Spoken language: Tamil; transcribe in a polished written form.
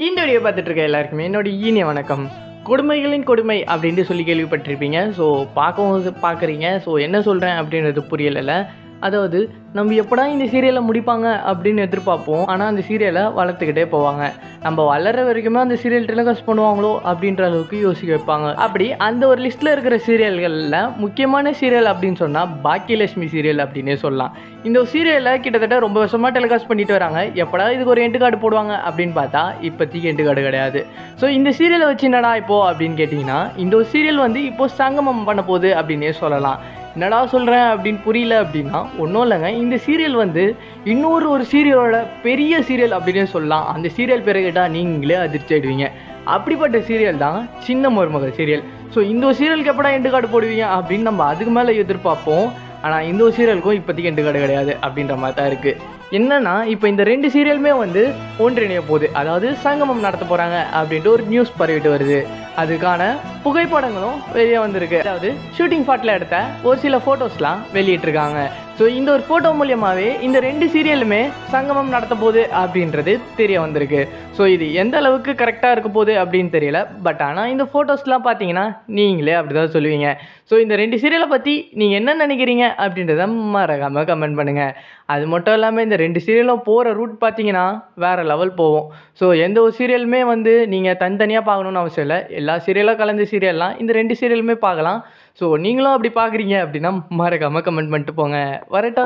இந்த வீடியோ பார்த்துட்டு இருக்க எல்லாருக்குமே என்னோட இனிய வணக்கம். கொடுமைகளின் கொடுமை அப்படின்ட்டு சொல்லி கேள்விப்பட்டிருப்பீங்க. ஸோ பார்க்குறீங்க. ஸோ என்ன சொல்கிறேன் அப்படின்றது புரியலை. அதாவது நம்ம எப்படா இந்த சீரியலை முடிப்பாங்க அப்படின்னு எதிர்பார்ப்போம். ஆனால் அந்த சீரியலை வளர்த்துக்கிட்டே போவாங்க. நம்ம வளர்கிற வரைக்குமே அந்த சீரியல் டெலிகாஸ்ட் பண்ணுவாங்களோ அப்படின்ற அளவுக்கு யோசிக்க வைப்பாங்க. அப்படி அந்த ஒரு லிஸ்ட்டில் இருக்கிற சீரியல்களில் முக்கியமான சீரியல் அப்படின்னு சொன்னால் பாக்கியலட்சுமி சீரியல் அப்படின்னே சொல்லலாம். இந்த சீரியலில் கிட்டத்தட்ட ரொம்ப வருஷமாக டெலிகாஸ்ட் பண்ணிட்டு வராங்க. எப்படா இதுக்கு ஒரு எண்டு கார்டு போடுவாங்க அப்படின்னு பார்த்தா இப்போதைக்கு எண்டு கார்டு கிடையாது. ஸோ இந்த சீரியலை வச்சு என்னடா இப்போது அப்படின்னு கேட்டிங்கன்னா, இந்த ஒரு சீரியல் வந்து இப்போது சங்கமம் பண்ண போகுது அப்படின்னே சொல்லலாம். என்னடா சொல்கிறேன் அப்படின்னு புரியல அப்படின்னா ஒன்றும் இல்லைங்க. இந்த சீரியல் வந்து இன்னொரு சீரியலோட பெரிய சீரியல் அப்படின்னே சொல்லலாம். அந்த சீரியல் பேரை கேட்டால் நீங்களே அதிர்ச்சி ஆகிடுவீங்க. அப்படிப்பட்ட சீரியல் தான் சின்ன மருமகள் சீரியல். ஸோ இந்த ஒரு சீரியலுக்கு எப்படா எண்டு கார்டு போடுவீங்க அப்படின்னு நம்ம அதுக்கு மேலே எதிர்பார்ப்போம். ஆனால் இந்த ஒரு சீரியலுக்கும் இப்போதைக்கு எண்டு கார்டு கிடையாது அப்படின்ற மாதிரி தான் இருக்குது. என்னன்னா இப்போ இந்த ரெண்டு சீரியலுமே வந்து ஒன்றிணைய போகுது. அதாவது சங்கமம் நடத்த போகிறாங்க அப்படின்ட்டு ஒரு நியூஸ் பரவிட்டு வருது. அதுக்கான புகைப்படங்களும் வெளியே வந்திருக்கு. அதாவது ஷூட்டிங் ஸ்பாட்டில் எடுத்த ஒரு சில ஃபோட்டோஸ்லாம் வெளியிட்டிருக்காங்க. ஸோ இந்த ஒரு ஃபோட்டோ மூலியமாகவே இந்த ரெண்டு சீரியலுமே சங்கமம் நடத்த போகுது அப்படின்றது தெரிய வந்திருக்கு. ஸோ இது எந்த அளவுக்கு கரெக்டாக இருக்க போகுது அப்படின்னு தெரியல. பட் ஆனால் இந்த ஃபோட்டோஸ்லாம் பார்த்தீங்கன்னா நீங்களே அப்படி தான் சொல்லுவீங்க. ஸோ இந்த ரெண்டு சீரியலை பற்றி நீங்கள் என்ன நினைக்கிறீங்க அப்படின்றத மறக்காமல் கமெண்ட் பண்ணுங்கள். அது மட்டும் இல்லாமல் இந்த ரெண்டு சீரியலும் போகிற ரூட் பார்த்தீங்கன்னா வேறு லெவல் போகும். ஸோ எந்த ஒரு சீரியலுமே வந்து நீங்கள் தனித்தனியாக பார்க்கணுன்னு அவசியம் இல்லை. எல்லா சீரியலும் கலந்த சீரியல்லாம் இந்த ரெண்டு சீரியலுமே பார்க்கலாம். ஸோ நீங்களும் அப்படி பார்க்குறீங்க அப்படின்னா மறக்காமல் கமெண்ட் பண்ணிட்டு போங்க. வரட்டா.